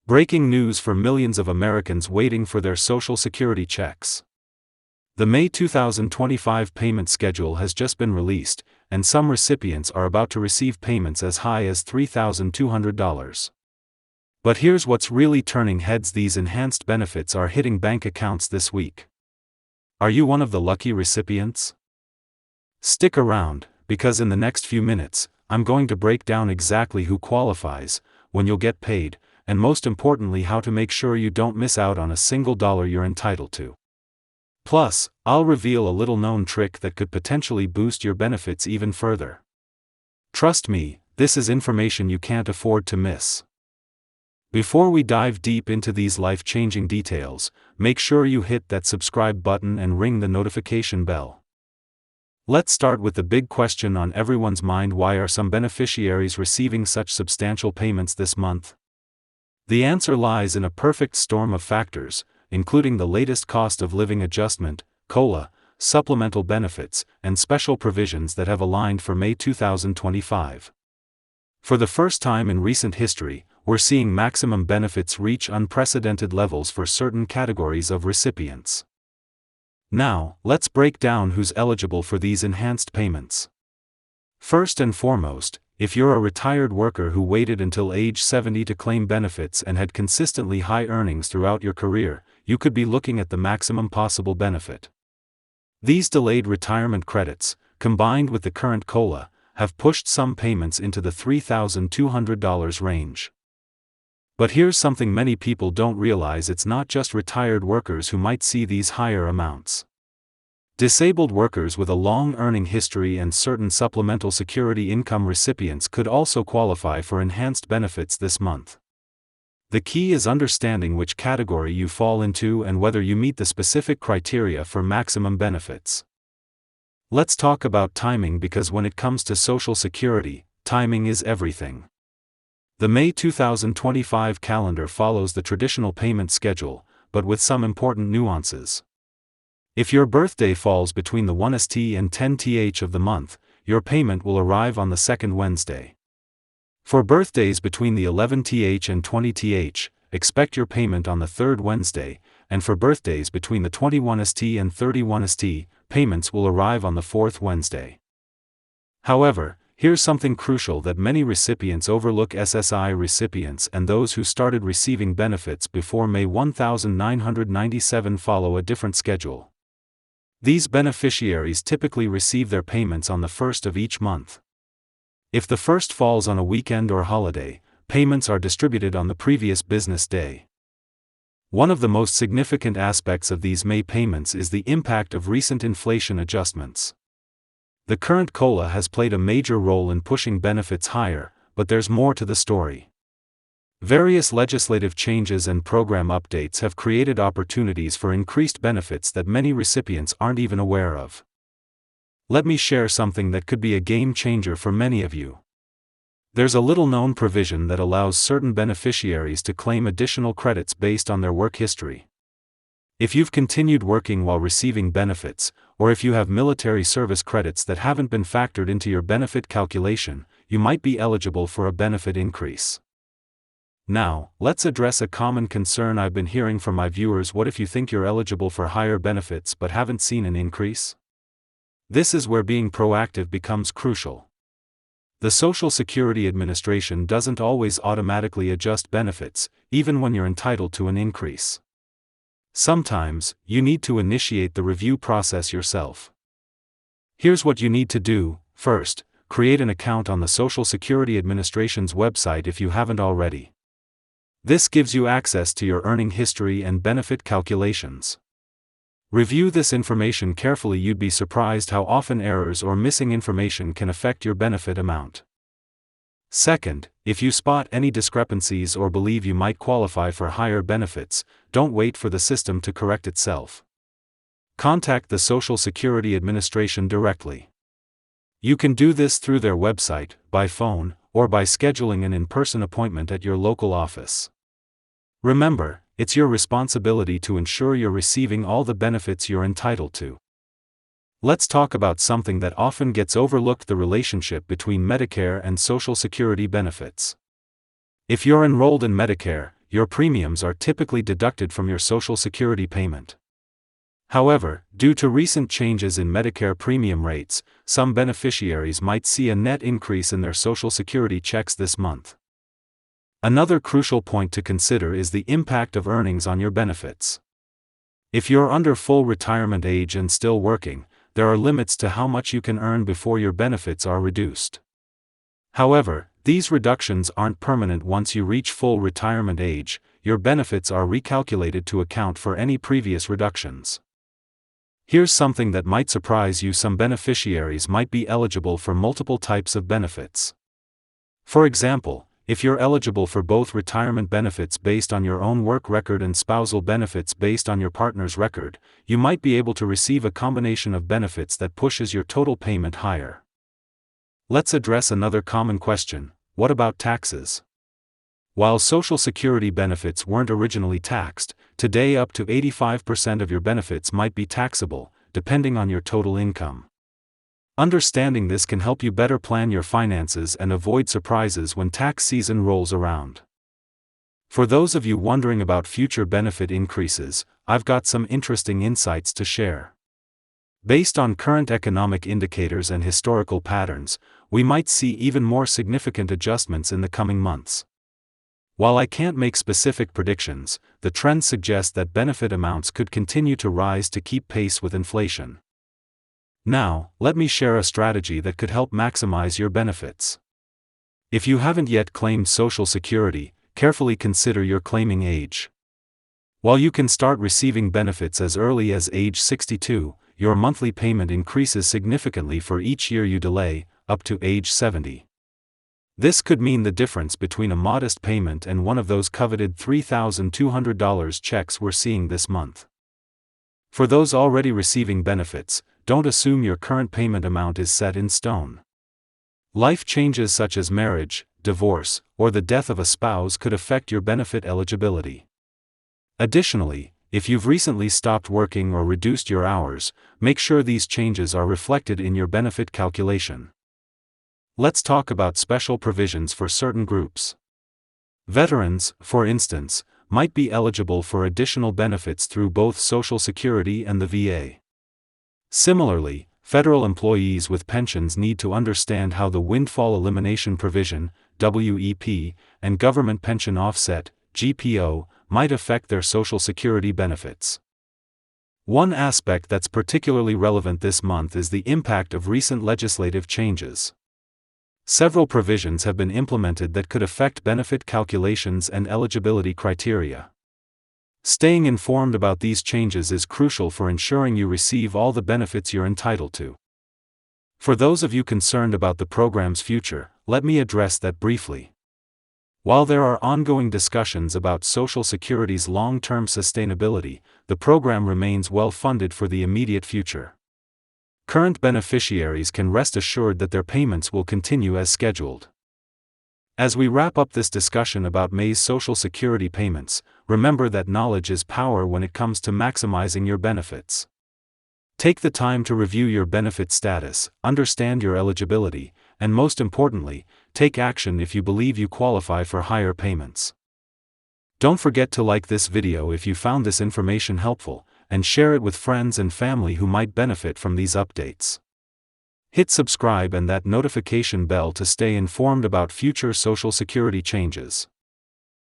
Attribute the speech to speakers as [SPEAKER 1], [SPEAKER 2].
[SPEAKER 1] Breaking news for millions of Americans waiting for their Social Security checks. The May 2025 payment schedule has just been released, and some recipients are about to receive payments as high as $3,200. But here's what's really turning heads: these enhanced benefits are hitting bank accounts this week. Are you one of the lucky recipients? Stick around, because in the next few minutes, I'm going to break down exactly who qualifies, when you'll get paid, and most importantly how to make sure you don't miss out on a single dollar you're entitled to. Plus, I'll reveal a little-known trick that could potentially boost your benefits even further. Trust me, this is information you can't afford to miss. Before we dive deep into these life-changing details, make sure you hit that subscribe button and ring the notification bell. Let's start with the big question on everyone's mind: why are some beneficiaries receiving such substantial payments this month? The answer lies in a perfect storm of factors, including the latest cost of living adjustment, COLA, supplemental benefits, and special provisions that have aligned for May 2025. For the first time in recent history, we're seeing maximum benefits reach unprecedented levels for certain categories of recipients. Now, let's break down who's eligible for these enhanced payments. First and foremost, if you're a retired worker who waited until age 70 to claim benefits and had consistently high earnings throughout your career, you could be looking at the maximum possible benefit. These delayed retirement credits, combined with the current COLA, have pushed some payments into the $3,200 range. But here's something many people don't realize: it's not just retired workers who might see these higher amounts. Disabled workers with a long earning history and certain supplemental security income recipients could also qualify for enhanced benefits this month. The key is understanding which category you fall into and whether you meet the specific criteria for maximum benefits. Let's talk about timing, because when it comes to Social Security, timing is everything. The May 2025 calendar follows the traditional payment schedule, but with some important nuances. If your birthday falls between the 1st and 10th of the month, your payment will arrive on the second Wednesday. For birthdays between the 11th and 20th, expect your payment on the third Wednesday, and for birthdays between the 21st and 31st, payments will arrive on the fourth Wednesday. However, here's something crucial that many recipients overlook: SSI recipients and those who started receiving benefits before May 1997 follow a different schedule. These beneficiaries typically receive their payments on the first of each month. If the first falls on a weekend or holiday, payments are distributed on the previous business day. One of the most significant aspects of these May payments is the impact of recent inflation adjustments. The current COLA has played a major role in pushing benefits higher, but there's more to the story. Various legislative changes and program updates have created opportunities for increased benefits that many recipients aren't even aware of. Let me share something that could be a game changer for many of you. There's a little-known provision that allows certain beneficiaries to claim additional credits based on their work history. If you've continued working while receiving benefits, or if you have military service credits that haven't been factored into your benefit calculation, you might be eligible for a benefit increase. Now, let's address a common concern I've been hearing from my viewers: what if you think you're eligible for higher benefits but haven't seen an increase? This is where being proactive becomes crucial. The Social Security Administration doesn't always automatically adjust benefits, even when you're entitled to an increase. Sometimes, you need to initiate the review process yourself. Here's what you need to do. First, create an account on the Social Security Administration's website if you haven't already. This gives you access to your earning history and benefit calculations. Review this information carefully. You'd be surprised how often errors or missing information can affect your benefit amount. Second, if you spot any discrepancies or believe you might qualify for higher benefits, don't wait for the system to correct itself. Contact the Social Security Administration directly. You can do this through their website, by phone, or by scheduling an in-person appointment at your local office. Remember, it's your responsibility to ensure you're receiving all the benefits you're entitled to. Let's talk about something that often gets overlooked: the relationship between Medicare and Social Security benefits. If you're enrolled in Medicare, your premiums are typically deducted from your Social Security payment. However, due to recent changes in Medicare premium rates, some beneficiaries might see a net increase in their Social Security checks this month. Another crucial point to consider is the impact of earnings on your benefits. If you're under full retirement age and still working, there are limits to how much you can earn before your benefits are reduced. However, these reductions aren't permanent. Once you reach full retirement age, your benefits are recalculated to account for any previous reductions. Here's something that might surprise you: some beneficiaries might be eligible for multiple types of benefits. For example, if you're eligible for both retirement benefits based on your own work record and spousal benefits based on your partner's record, you might be able to receive a combination of benefits that pushes your total payment higher. Let's address another common question: what about taxes? While Social Security benefits weren't originally taxed, today up to 85% of your benefits might be taxable, depending on your total income. Understanding this can help you better plan your finances and avoid surprises when tax season rolls around. For those of you wondering about future benefit increases, I've got some interesting insights to share. Based on current economic indicators and historical patterns, we might see even more significant adjustments in the coming months. While I can't make specific predictions, the trends suggest that benefit amounts could continue to rise to keep pace with inflation. Now, let me share a strategy that could help maximize your benefits. If you haven't yet claimed Social Security, carefully consider your claiming age. While you can start receiving benefits as early as age 62, your monthly payment increases significantly for each year you delay, up to age 70. This could mean the difference between a modest payment and one of those coveted $3,200 checks we're seeing this month. For those already receiving benefits, don't assume your current payment amount is set in stone. Life changes such as marriage, divorce, or the death of a spouse could affect your benefit eligibility. Additionally, if you've recently stopped working or reduced your hours, make sure these changes are reflected in your benefit calculation. Let's talk about special provisions for certain groups. Veterans, for instance, might be eligible for additional benefits through both Social Security and the VA. Similarly, federal employees with pensions need to understand how the Windfall Elimination Provision, WEP, and Government Pension Offset, GPO, might affect their Social Security benefits. One aspect that's particularly relevant this month is the impact of recent legislative changes. Several provisions have been implemented that could affect benefit calculations and eligibility criteria. Staying informed about these changes is crucial for ensuring you receive all the benefits you're entitled to. For those of you concerned about the program's future, let me address that briefly. While there are ongoing discussions about Social Security's long-term sustainability, the program remains well-funded for the immediate future. Current beneficiaries can rest assured that their payments will continue as scheduled. As we wrap up this discussion about May's Social Security payments, remember that knowledge is power when it comes to maximizing your benefits. Take the time to review your benefit status, understand your eligibility, and most importantly, take action if you believe you qualify for higher payments. Don't forget to like this video if you found this information helpful, and share it with friends and family who might benefit from these updates. Hit subscribe and that notification bell to stay informed about future Social Security changes.